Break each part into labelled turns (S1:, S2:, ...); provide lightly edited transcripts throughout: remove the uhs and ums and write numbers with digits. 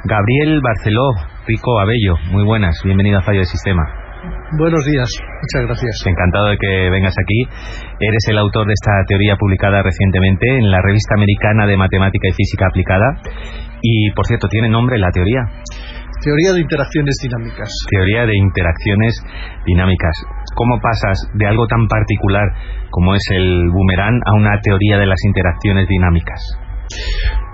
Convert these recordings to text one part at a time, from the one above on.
S1: Gabriel Barceló, Rico Abello, muy buenas, bienvenido a Fallo de Sistema.
S2: Buenos días, muchas gracias.
S1: Encantado de que vengas aquí. Eres el autor de esta teoría publicada recientemente en la Revista Americana de Matemática y Física Aplicada. Y, por cierto, ¿tiene nombre la teoría?
S2: Teoría de interacciones dinámicas.
S1: Teoría de interacciones dinámicas. ¿Cómo pasas de algo tan particular como es el boomerang a una teoría de las interacciones dinámicas?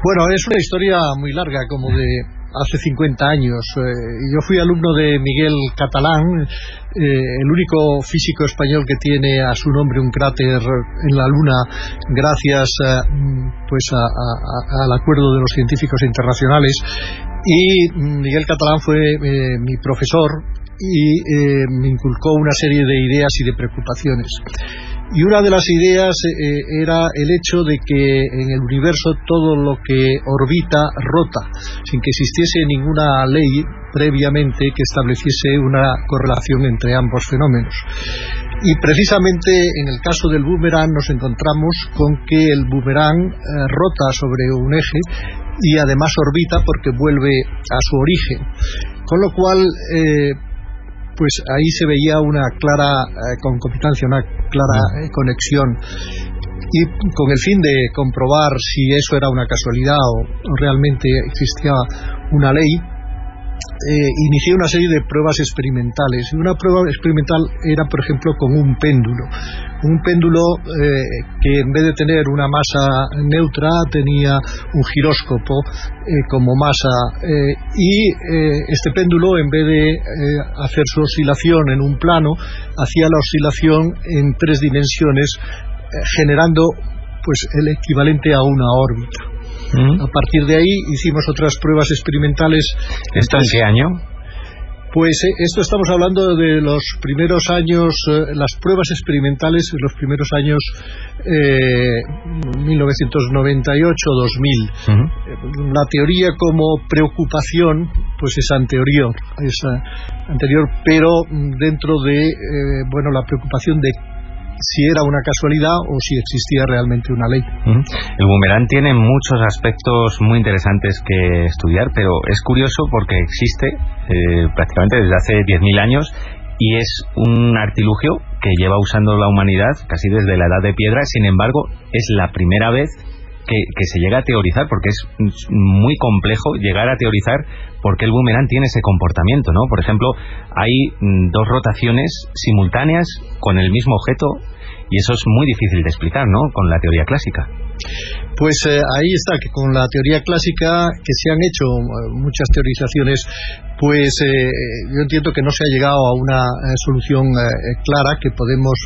S2: Bueno, es una historia muy larga, como de hace 50 años. Yo fui alumno de Miguel Catalán, el único físico español que tiene a su nombre un cráter en la Luna, gracias al acuerdo de los científicos internacionales. Y Miguel Catalán fue mi profesor y me inculcó una serie de ideas y de preocupaciones. Y una de las ideas era el hecho de que en el universo todo lo que orbita rota, sin que existiese ninguna ley previamente que estableciese una correlación entre ambos fenómenos. Y precisamente en el caso del boomerang nos encontramos con que el boomerang rota sobre un eje y además orbita porque vuelve a su origen. Con lo cual pues ahí se veía una clara concomitancia, una clara conexión, y con el fin de comprobar si eso era una casualidad o realmente existía una ley, inicié una serie de pruebas experimentales. Una prueba experimental era, por ejemplo, con un péndulo que en vez de tener una masa neutra tenía un giróscopo como masa, y este péndulo, en vez de hacer su oscilación en un plano, hacía la oscilación en 3 dimensiones, generando pues el equivalente a una órbita. A partir de ahí hicimos otras pruebas experimentales.
S1: ¿Esto en qué año?
S2: Pues esto estamos hablando de los primeros años, las pruebas experimentales de los primeros años 1998-2000. La teoría como preocupación pues es anterior, pero dentro de la preocupación de si era una casualidad o si existía realmente una ley.
S1: El boomerang tiene muchos aspectos muy interesantes que estudiar, pero es curioso porque existe prácticamente desde hace 10.000 años y es un artilugio que lleva usando la humanidad casi desde la edad de piedra. Sin embargo, es la primera vez que se llega a teorizar, porque es muy complejo llegar a teorizar por qué el boomerang tiene ese comportamiento, ¿no? Por ejemplo, hay 2 rotaciones simultáneas con el mismo objeto, y eso es muy difícil de explicar, ¿no?, con la teoría clásica.
S2: Pues ahí está, que con la teoría clásica, que se han hecho muchas teorizaciones, pues yo entiendo que no se ha llegado a una solución clara que podemos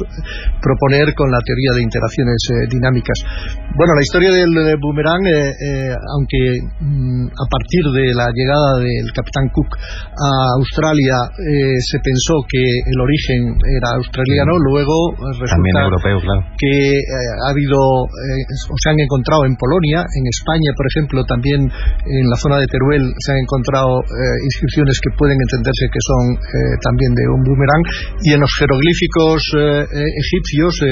S2: proponer con la teoría de interacciones dinámicas. Bueno, la historia del boomerang, aunque a partir de la llegada del capitán Cook a Australia se pensó que el origen era australiano, luego resulta
S1: europeo, claro,
S2: que ha habido se han encontrado en Polonia, en España, por ejemplo, también en la zona de Teruel se han encontrado inscripciones que pueden entenderse que son también de un boomerang, y en los jeroglíficos egipcios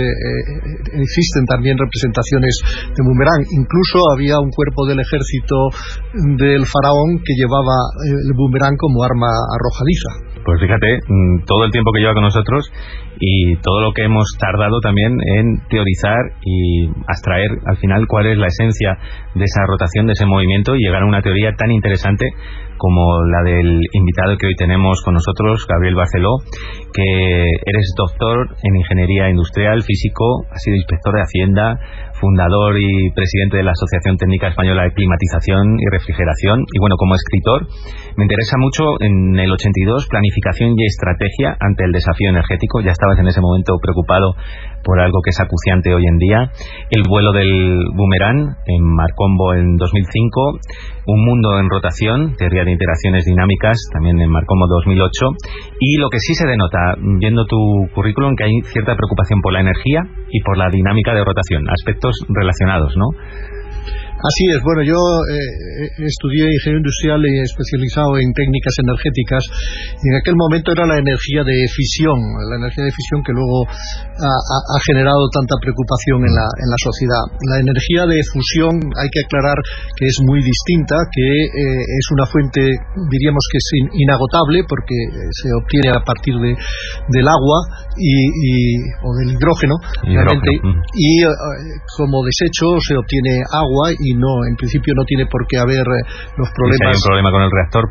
S2: existen también representaciones de boomerang. Incluso había un cuerpo del ejército del faraón que llevaba el boomerang como arma arrojadiza.
S1: Pues fíjate, todo el tiempo que lleva con nosotros y todo lo que hemos tardado también en teorizar y abstraer al final cuál es la esencia de esa rotación, de ese movimiento, y llegar a una teoría tan interesante como la del invitado que hoy tenemos con nosotros, Gabriel Barceló, que eres doctor en Ingeniería Industrial, físico, has sido inspector de Hacienda, fundador y presidente de la Asociación Técnica Española de Climatización y Refrigeración, y bueno, como escritor me interesa mucho en el 82 planificación y estrategia ante el desafío energético. Ya estabas en ese momento preocupado por algo que es acuciante hoy en día, el vuelo del boomerang en Marcombo en 2005, un mundo en rotación, teoría de interacciones dinámicas, también en Marcombo 2008, y lo que sí se denota viendo tu currículum, que hay cierta preocupación por la energía y por la dinámica de rotación, aspectos relacionados, ¿no?
S2: Así es. Bueno, yo estudié ingeniería industrial y especializado en técnicas energéticas, y en aquel momento era la energía de fisión que luego ha generado tanta preocupación en la sociedad. La energía de fusión, hay que aclarar que es muy distinta, que es una fuente, diríamos que es inagotable, porque se obtiene a partir del agua o del hidrógeno, realmente, y como desecho se obtiene agua, y en principio no tiene por qué haber los problemas.
S1: Si hay un problema con el reactor,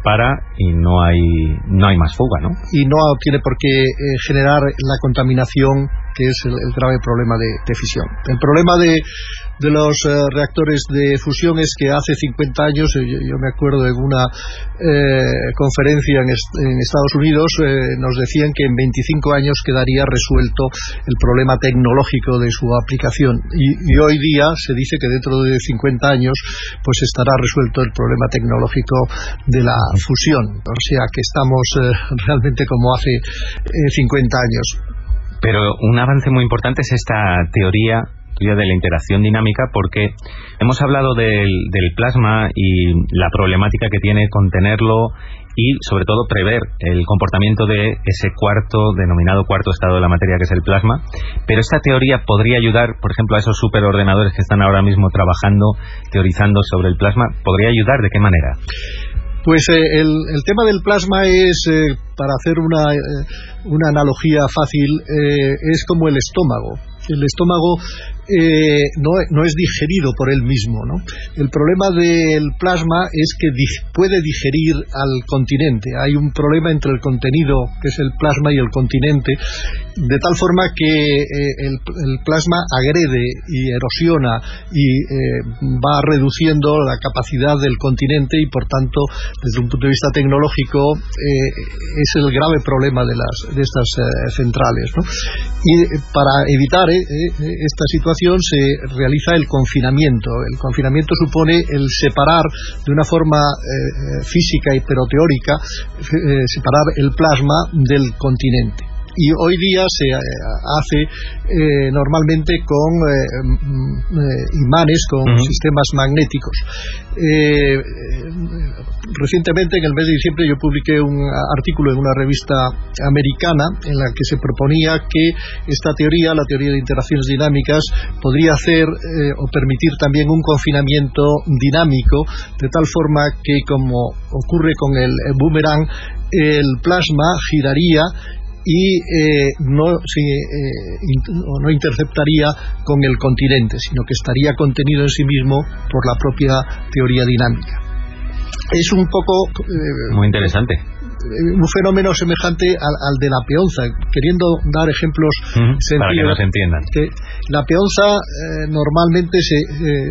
S1: y no hay más fuga, ¿no?
S2: Y no tiene por qué generar la contaminación, que es el grave problema de fisión. El problema de los reactores de fusión es que hace 50 años, yo me acuerdo de una conferencia en Estados Unidos, nos decían que en 25 años quedaría resuelto el problema tecnológico de su aplicación, y hoy día se dice que dentro de 50 años pues estará resuelto el problema tecnológico de la fusión, o sea que estamos realmente como hace 50 años.
S1: Pero un avance muy importante es esta teoría de la interacción dinámica, porque hemos hablado del plasma y la problemática que tiene contenerlo y sobre todo prever el comportamiento de ese denominado cuarto estado de la materia, que es el plasma. Pero esta teoría podría ayudar, por ejemplo, a esos superordenadores que están ahora mismo trabajando, teorizando sobre el plasma. ¿Podría ayudar? ¿De qué manera?
S2: Pues el tema del plasma es, para hacer una analogía fácil, es como el estómago. El estómago no es digerido por él mismo, ¿no? El problema del plasma es que puede digerir al continente. Hay un problema entre el contenido, que es el plasma, y el continente, de tal forma que el plasma agrede y erosiona y va reduciendo la capacidad del continente, y por tanto, desde un punto de vista tecnológico, es el grave problema de estas centrales, ¿no? Y para evitar esta situación se realiza el confinamiento. El confinamiento supone el separar de una forma física pero teórica, separar el plasma del continente. Y hoy día se hace normalmente con imanes, con sistemas magnéticos. Recientemente, en el mes de diciembre, yo publiqué un artículo en una revista americana en la que se proponía que esta teoría, la teoría de interacciones dinámicas, podría hacer o permitir también un confinamiento dinámico, de tal forma que, como ocurre con el boomerang, el plasma giraría y no interceptaría con el continente, sino que estaría contenido en sí mismo por la propia teoría dinámica. Es un poco
S1: muy interesante,
S2: un fenómeno semejante al de la peonza, queriendo dar ejemplos sencillos
S1: para que nos entiendan.
S2: Que la peonza normalmente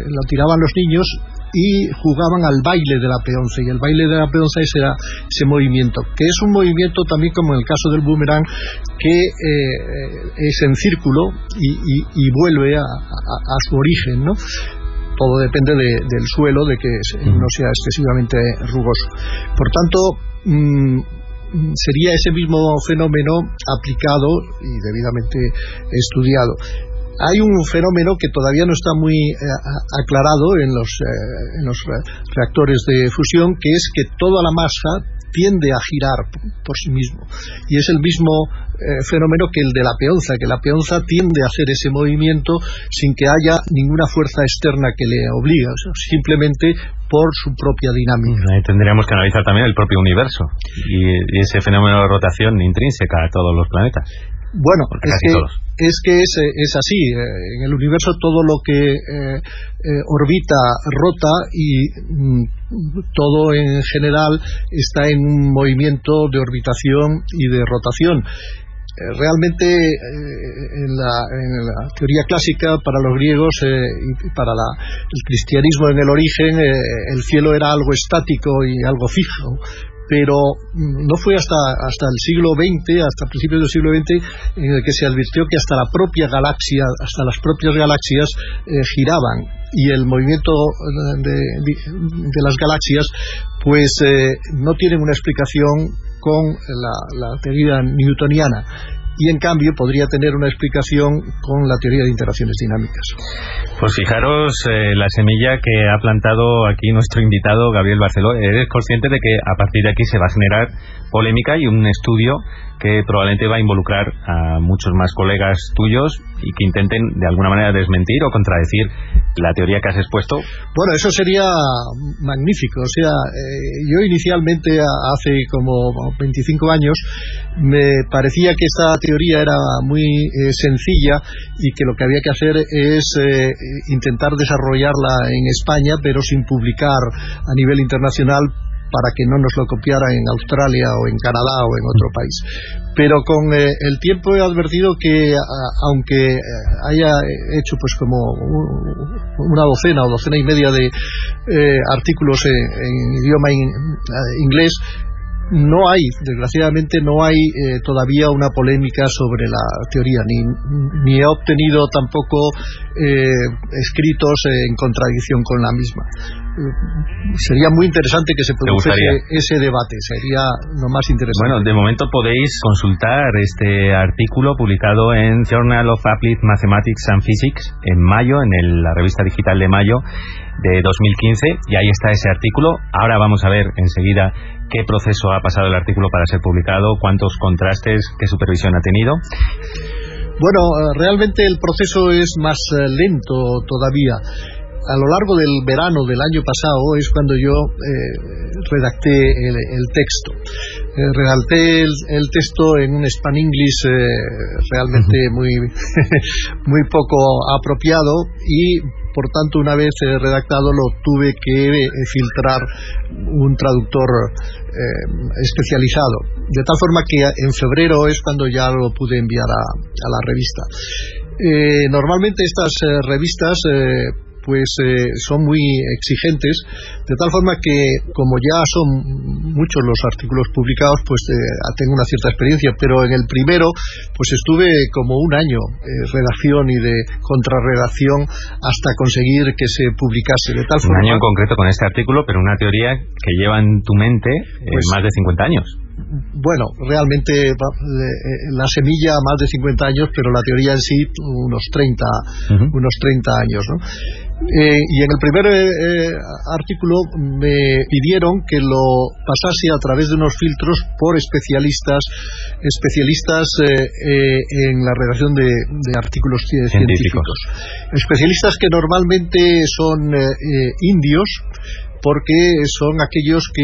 S2: la tiraban los niños y jugaban al baile de la peonza, y el baile de la peonza era ese movimiento, que es un movimiento también, como en el caso del boomerang, que es en círculo y vuelve a su origen, ¿no? Todo depende del suelo, de que no sea excesivamente rugoso. Por tanto, sería ese mismo fenómeno aplicado y debidamente estudiado. Hay un fenómeno que todavía no está muy aclarado en los reactores de fusión, que es que toda la masa tiende a girar por sí mismo, y es el mismo fenómeno que el de la peonza, que la peonza tiende a hacer ese movimiento sin que haya ninguna fuerza externa que le obligue, o sea, simplemente por su propia dinámica.
S1: Ahí tendríamos que analizar también el propio universo y ese fenómeno de rotación intrínseca a todos los planetas.
S2: Bueno, es que es así. En el universo todo lo que orbita rota, y todo en general está en un movimiento de orbitación y de rotación. Realmente en la teoría clásica, para los griegos y para el cristianismo en el origen, el cielo era algo estático y algo fijo, pero no fue hasta el siglo XX, hasta principios del siglo XX, en el que se advirtió que hasta la propia galaxia, hasta las propias galaxias giraban, y el movimiento de las galaxias pues no tienen una explicación con la teoría newtoniana. y en cambio podría tener una explicación con la teoría de interacciones dinámicas.
S1: Pues fijaros la semilla que ha plantado aquí nuestro invitado Gabriel Barceló. Eres consciente de que a partir de aquí se va a generar polémica y un estudio que probablemente va a involucrar a muchos más colegas tuyos y que intenten de alguna manera desmentir o contradecir la teoría que has expuesto.
S2: Bueno, eso sería magnífico. O sea, yo inicialmente hace como 25 años me parecía que esta teoría era muy sencilla y que lo que había que hacer es intentar desarrollarla en España, pero sin publicar a nivel internacional, para que no nos lo copiara en Australia o en Canadá o en otro país. Pero con el tiempo he advertido que aunque haya hecho pues como una docena o docena y media de artículos en idioma inglés, desgraciadamente no hay todavía una polémica sobre la teoría, ni he obtenido tampoco escritos en contradicción con la misma. Sería muy interesante que se produjese ese debate, sería lo más interesante.
S1: Bueno, de momento podéis consultar este artículo publicado en Journal of Applied Mathematics and Physics en mayo, en la revista digital de mayo de 2015, y ahí está ese artículo. Ahora vamos a ver enseguida qué proceso ha pasado el artículo para ser publicado, cuántos contrastes, qué supervisión ha tenido.
S2: Bueno, realmente el proceso es más lento todavía. A lo largo del verano del año pasado es cuando yo redacté el texto. Redacté el texto en un Span-English realmente muy poco apropiado, y por tanto una vez redactado lo tuve que filtrar un traductor especializado, de tal forma que en febrero es cuando ya lo pude enviar a la revista. Normalmente estas revistas son muy exigentes, de tal forma que, como ya son muchos los artículos publicados, tengo una cierta experiencia, pero en el primero estuve como un año redacción y de contrarredacción hasta conseguir que se publicase, de tal forma.
S1: Un año en concreto con este artículo, pero una teoría que lleva en tu mente más de 50 años.
S2: Bueno, realmente la semilla más de 50 años, pero la teoría en sí unos 30 años, ¿no? Y en el primer artículo me pidieron que lo pasase a través de unos filtros por especialistas en la redacción de artículos científicos. Especialistas que normalmente son indios, porque son aquellos que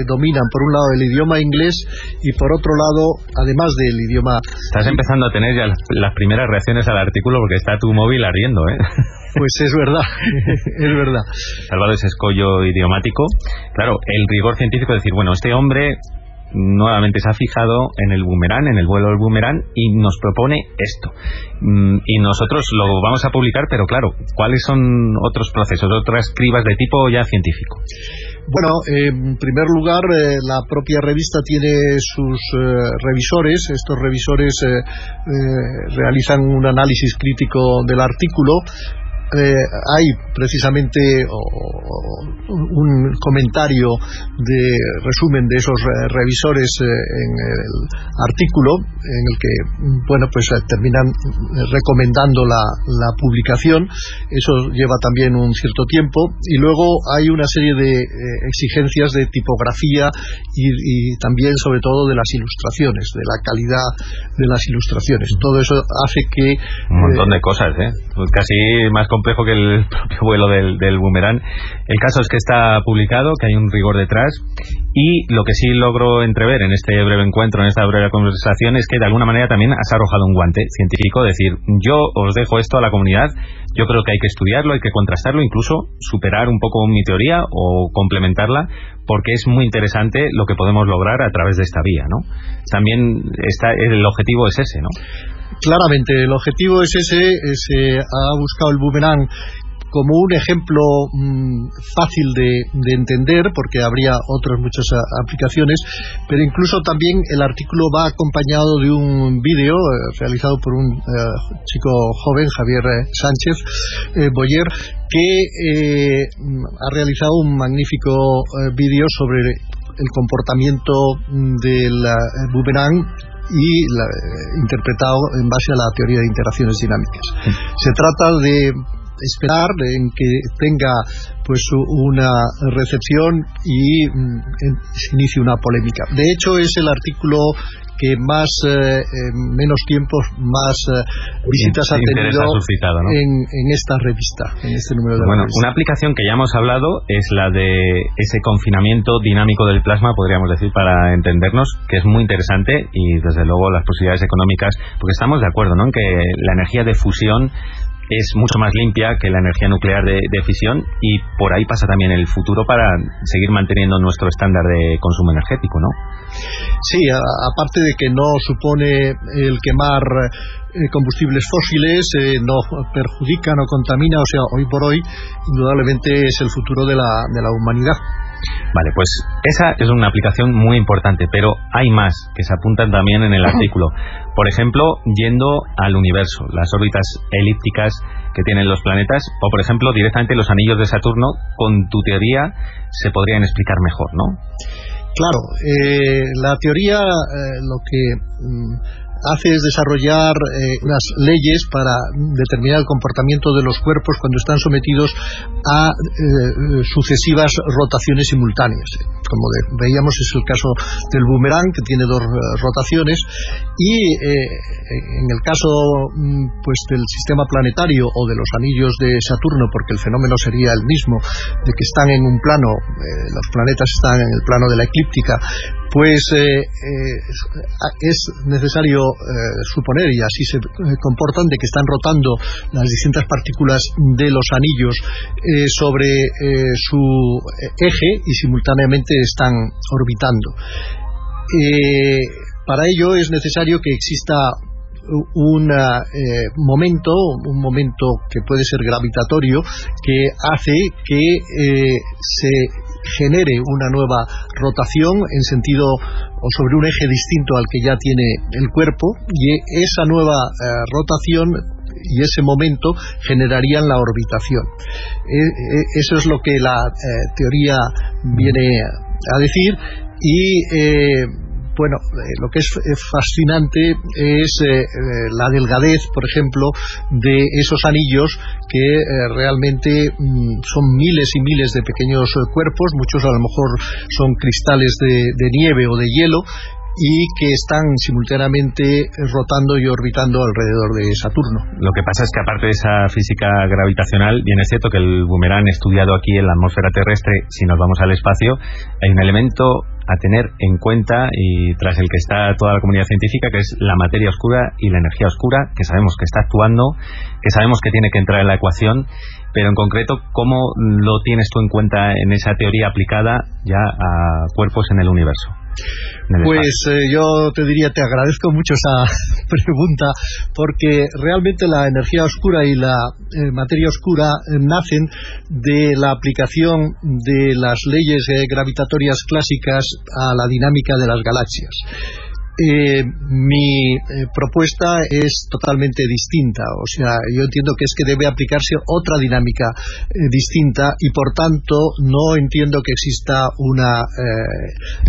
S2: dominan por un lado el idioma inglés y por otro lado, además del idioma...
S1: Estás empezando a tener ya las primeras reacciones al artículo porque está tu móvil ardiendo, ¿eh?
S2: Pues es verdad, es verdad.
S1: Salvado ese escollo idiomático. Claro, el rigor científico es decir, bueno, este hombre nuevamente se ha fijado en el boomerang, en el vuelo del boomerang, y nos propone esto. Y nosotros lo vamos a publicar, pero claro, ¿cuáles son otros procesos, otras cribas de tipo ya científico?
S2: Bueno, en primer lugar, la propia revista tiene sus revisores. Estos revisores realizan un análisis crítico del artículo. Hay precisamente un comentario de resumen de esos revisores en el artículo, en el que terminan recomendando la publicación. Eso lleva también un cierto tiempo, y luego hay una serie de exigencias de tipografía y también, sobre todo, de las ilustraciones, de la calidad de las ilustraciones. Todo eso hace que
S1: un montón de cosas, casi más complejo que el propio vuelo del boomerang. El caso es que está publicado, que hay un rigor detrás, y lo que sí logro entrever en este breve encuentro, en esta breve conversación, es que de alguna manera también has arrojado un guante científico, decir, yo os dejo esto a la comunidad, yo creo que hay que estudiarlo, hay que contrastarlo, incluso superar un poco mi teoría o complementarla, porque es muy interesante lo que podemos lograr a través de esta vía, ¿no? También el objetivo es ese, ¿no?
S2: Claramente, el objetivo es ese. Se ha buscado el boomerang como un ejemplo fácil de entender, porque habría otras muchas aplicaciones, pero incluso también el artículo va acompañado de un vídeo realizado por un chico joven, Javier Sánchez Boyer, que ha realizado un magnífico vídeo sobre el comportamiento del boomerang y interpretado en base a la teoría de interacciones dinámicas. Se trata de esperar en que tenga pues una recepción y se inicie una polémica. De hecho, es el artículo que más menos tiempo, más visitas ha tenido
S1: suscitado, ¿no?
S2: en esta revista, en este número de
S1: Bueno,
S2: revista.
S1: una aplicación que ya hemos hablado es la de ese confinamiento dinámico del plasma, podríamos decir, para entendernos, que es muy interesante, y desde luego las posibilidades económicas, porque estamos de acuerdo, ¿no?, en que la energía de fusión es mucho más limpia que la energía nuclear de fisión, y por ahí pasa también el futuro para seguir manteniendo nuestro estándar de consumo energético, ¿no?
S2: Sí, aparte de que no supone el quemar combustibles fósiles, no perjudica, no contamina, o sea, hoy por hoy indudablemente es el futuro de la humanidad.
S1: Vale, pues esa es una aplicación muy importante, pero hay más que se apuntan también en el artículo. Por ejemplo, yendo al universo, las órbitas elípticas que tienen los planetas, o por ejemplo, directamente los anillos de Saturno, con tu teoría se podrían explicar mejor, ¿no?
S2: Claro, la teoría lo que hace es desarrollar unas leyes para determinar el comportamiento de los cuerpos cuando están sometidos a sucesivas rotaciones simultáneas. Como veíamos, es el caso del boomerang, que tiene dos rotaciones, y en el caso pues del sistema planetario o de los anillos de Saturno, porque el fenómeno sería el mismo, de que están en un plano, los planetas están en el plano de la eclíptica, pues es necesario suponer, y así se comportan, de que están rotando las distintas partículas de los anillos sobre su eje y simultáneamente están orbitando. Para ello es necesario que exista un momento que puede ser gravitatorio, que hace que se genere una nueva rotación en sentido o sobre un eje distinto al que ya tiene el cuerpo, y esa nueva rotación y ese momento generarían la orbitación. Eso es lo que la teoría viene a decir, y bueno, lo que es fascinante es la delgadez, por ejemplo, de esos anillos, que realmente son miles y miles de pequeños cuerpos, muchos a lo mejor son cristales de nieve o de hielo, y que están simultáneamente rotando y orbitando alrededor de Saturno.
S1: Lo que pasa es que, aparte de esa física gravitacional, bien es cierto que el boomerang estudiado aquí en la atmósfera terrestre, si nos vamos al espacio, hay un elemento a tener en cuenta, y tras el que está toda la comunidad científica, que es la materia oscura y la energía oscura, que sabemos que está actuando, que sabemos que tiene que entrar en la ecuación, pero en concreto, ¿cómo lo tienes tú en cuenta en esa teoría aplicada ya a cuerpos en el universo?
S2: Pues yo te diría, te agradezco mucho esa pregunta, porque realmente la energía oscura y la materia oscura nacen de la aplicación de las leyes gravitatorias clásicas a la dinámica de las galaxias. Mi propuesta es totalmente distinta, o sea, yo entiendo que es que debe aplicarse otra dinámica distinta, y por tanto no entiendo que exista una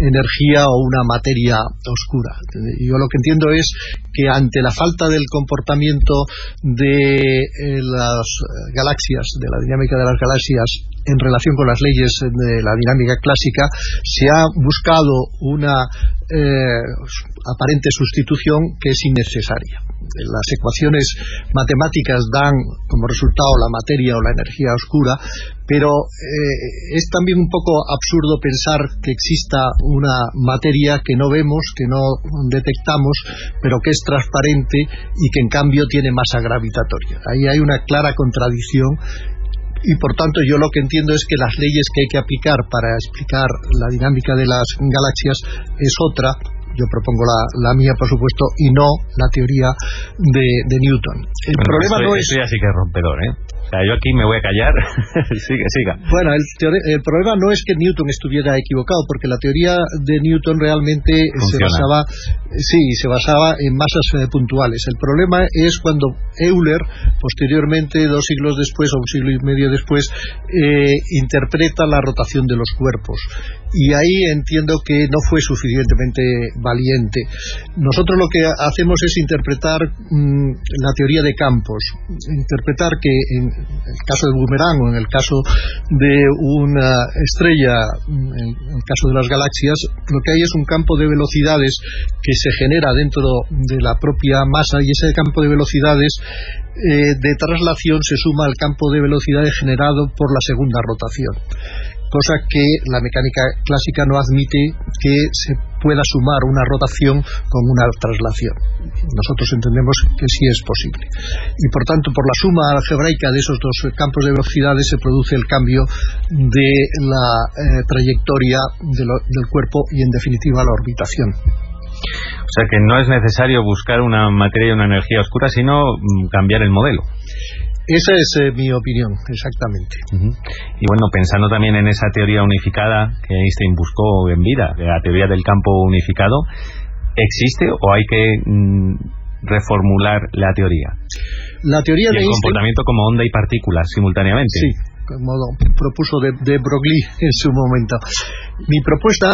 S2: energía o una materia oscura. Yo lo que entiendo es que ante la falta del comportamiento de las galaxias, de la dinámica de las galaxias en relación con las leyes de la dinámica clásica, se ha buscado una aparente sustitución que es innecesaria. Las ecuaciones matemáticas dan como resultado la materia o la energía oscura, pero es también un poco absurdo pensar que exista una materia que no vemos, que no detectamos, pero que es transparente y que en cambio tiene masa gravitatoria. Ahí hay una clara contradicción, y por tanto yo lo que entiendo es que las leyes que hay que aplicar para explicar la dinámica de las galaxias es otra. Yo propongo la mía, por supuesto, y no la teoría de Newton. El problema no es...
S1: Eso ya sí que es rompedor, ¿eh? O sea, yo aquí me voy a callar. Siga.
S2: Bueno, el problema no es que Newton estuviera equivocado, porque la teoría de Newton realmente se basaba en masas puntuales. El problema es cuando Euler, posteriormente, 2 siglos después o 1 siglo y medio después, interpreta la rotación de los cuerpos. y ahí entiendo que no fue suficientemente valiente. Nosotros lo que hacemos es interpretar la teoría de campos, interpretar que en el caso de Boomerang o en el caso de una estrella, en el caso de las galaxias, lo que hay es un campo de velocidades que se genera dentro de la propia masa, y ese campo de velocidades de traslación se suma al campo de velocidades generado por la segunda rotación, cosa que la mecánica clásica no admite que se pueda sumar una rotación con una traslación. Nosotros entendemos que sí es posible, y por tanto por la suma algebraica de esos dos campos de velocidades se produce el cambio de la trayectoria del cuerpo y en definitiva la orbitación.
S1: O sea que no es necesario buscar una materia y una energía oscura, sino cambiar el modelo.
S2: Esa es mi opinión, exactamente.
S1: Y bueno, pensando también en esa teoría unificada que Einstein buscó en vida, la teoría del campo unificado, ¿existe o hay que reformular la teoría?
S2: La teoría de
S1: el
S2: Einstein,
S1: comportamiento como onda y partículas simultáneamente.
S2: Sí, como propuso de Broglie en su momento. Mi propuesta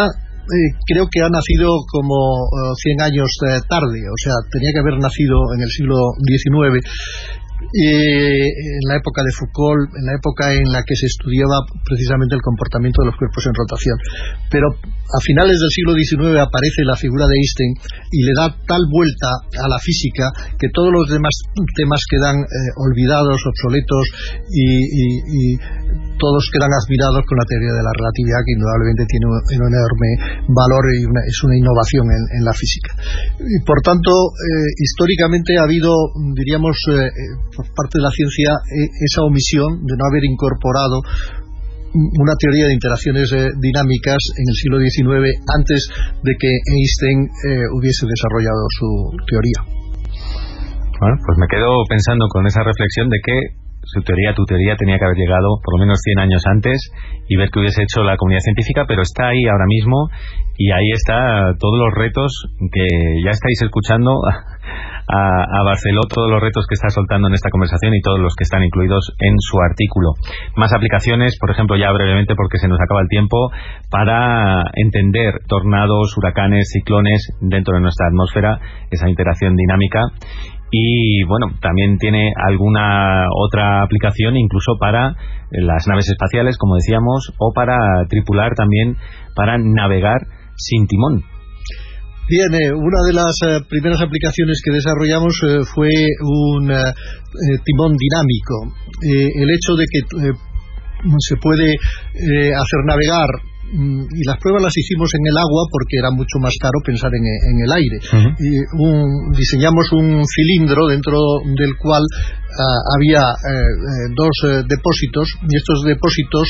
S2: creo que ha nacido como 100 años tarde, o sea, tenía que haber nacido en el siglo XIX, en la época de Foucault, en la época en la que se estudiaba precisamente el comportamiento de los cuerpos en rotación. Pero a finales del siglo XIX aparece la figura de Einstein y le da tal vuelta a la física que todos los demás temas quedan olvidados, obsoletos, y todos quedan admirados con la teoría de la relatividad, que indudablemente tiene un enorme valor y es una innovación en la física. Y por tanto, históricamente ha habido, diríamos, por parte de la ciencia, esa omisión de no haber incorporado una teoría de interacciones dinámicas en el siglo XIX antes de que Einstein hubiese desarrollado su teoría.
S1: Bueno, pues me quedo pensando con esa reflexión de que tu teoría tenía que haber llegado por lo menos 100 años antes y ver qué hubiese hecho la comunidad científica, pero está ahí ahora mismo, y ahí está todos los retos que ya estáis escuchando a Barceló, todos los retos que está soltando en esta conversación y todos los que están incluidos en su artículo. Más aplicaciones, por ejemplo, ya brevemente porque se nos acaba el tiempo, para entender tornados, huracanes, ciclones dentro de nuestra atmósfera, esa interacción dinámica. Y bueno, también tiene alguna otra aplicación incluso para las naves espaciales, como decíamos, o para tripular también, para navegar sin timón.
S2: Bien, una de las primeras aplicaciones que desarrollamos fue un timón dinámico. El hecho de que se puede hacer navegar, y las pruebas las hicimos en el agua porque era mucho más caro pensar en el aire. Diseñamos un cilindro dentro del cual había dos depósitos, y estos depósitos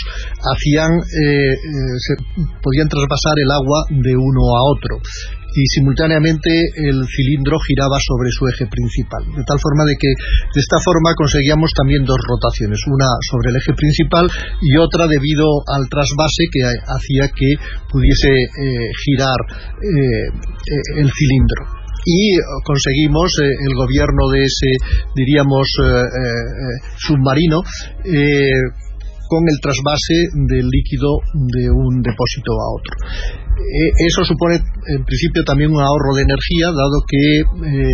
S2: podían traspasar el agua de uno a otro, y simultáneamente el cilindro giraba sobre su eje principal, de tal forma de que de esta forma conseguíamos también dos rotaciones, una sobre el eje principal y otra debido al trasvase que hacía que pudiese girar el cilindro. Y conseguimos el gobierno de ese, diríamos, submarino, con el trasvase del líquido de un depósito a otro. Eso supone en principio también un ahorro de energía, dado que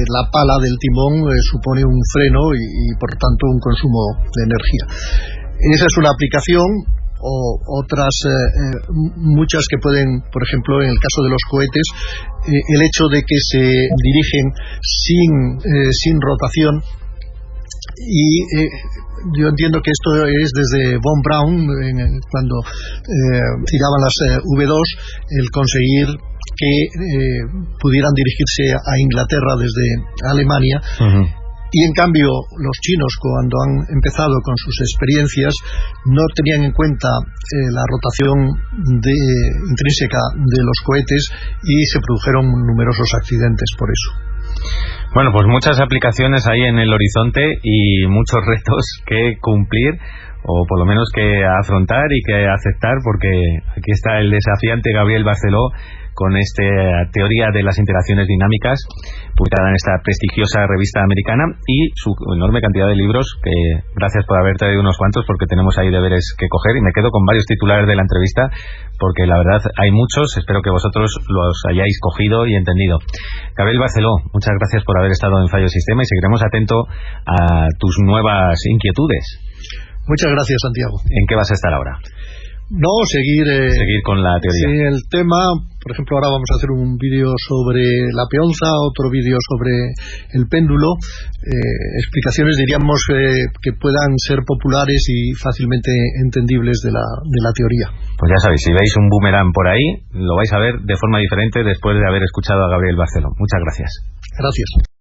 S2: la pala del timón supone un freno y por tanto un consumo de energía. Esa es una aplicación, o otras muchas que pueden, por ejemplo, en el caso de los cohetes, el hecho de que se dirigen sin rotación. Y yo entiendo que esto es desde von Braun, cuando tiraban las V2, el conseguir que pudieran dirigirse a Inglaterra desde Alemania. Y en cambio los chinos, cuando han empezado con sus experiencias, no tenían en cuenta la rotación intrínseca de los cohetes, y se produjeron numerosos accidentes por eso.
S1: Bueno, pues muchas aplicaciones ahí en el horizonte y muchos retos que cumplir. o por lo menos que afrontar y que aceptar, porque aquí está el desafiante Gabriel Barceló con esta teoría de las interacciones dinámicas, publicada en esta prestigiosa revista americana, y su enorme cantidad de libros, que gracias por haber traído unos cuantos, porque tenemos ahí deberes que coger, y me quedo con varios titulares de la entrevista, porque la verdad hay muchos, espero que vosotros los hayáis cogido y entendido. Gabriel Barceló, muchas gracias por haber estado en Fallo Sistema, y seguiremos atento a tus nuevas inquietudes.
S2: Muchas gracias, Santiago.
S1: ¿En qué vas a estar ahora?
S2: No, seguir
S1: con la teoría.
S2: Sí, el tema, por ejemplo, ahora vamos a hacer un vídeo sobre la peonza, otro vídeo sobre el péndulo, explicaciones, diríamos, que puedan ser populares y fácilmente entendibles de la teoría.
S1: Pues ya sabéis, si veis un boomerang por ahí, lo vais a ver de forma diferente después de haber escuchado a Gabriel Barceló. Muchas gracias.
S2: Gracias.